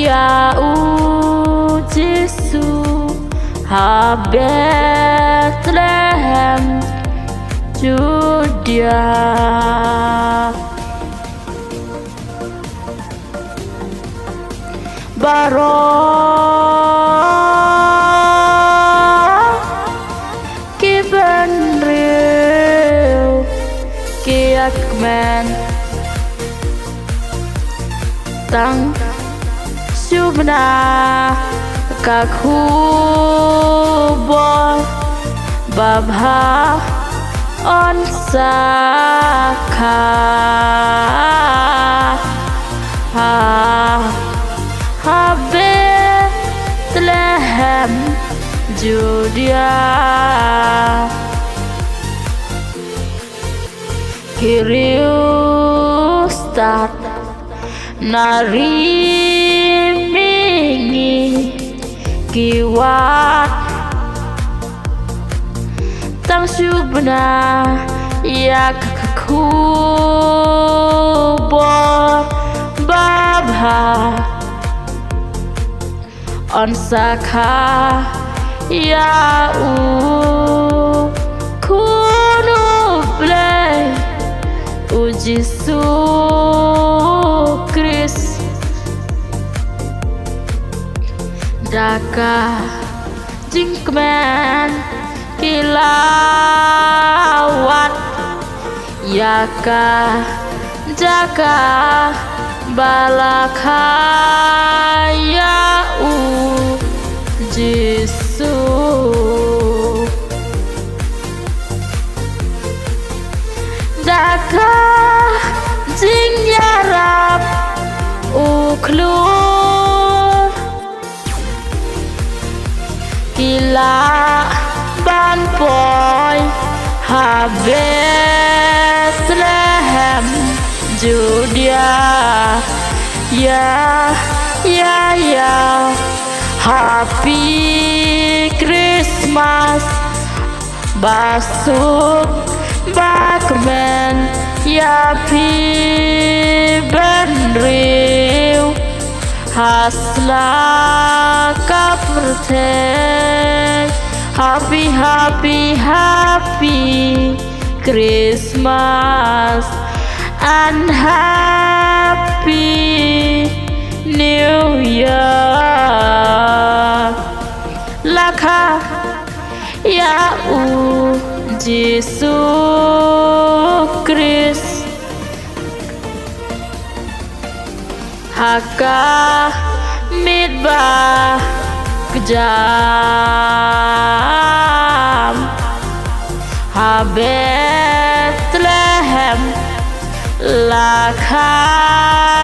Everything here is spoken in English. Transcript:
Ya Yesus ha Bethlehem Judea Baron ki ben riu ki akmen tăng Subna các khu bò babha on sakha ha Bethlehem Judea Kiriustat narimingi kiwat tang subna yak kubor babha on sakha ya kunu ble Yesus Kristus Daka jingkmen kilawat Yaka jaka balakaya Yesus Daka jing yarap uklur Kila ban boy ha Bethlehem Judea ya Happy Christmas basuk bakmen ya pi ben riu hasla kaperte happy Christmas and happy New Year lakha ya Yesus Kristus haka midbah kejam ha Bethlehem lakha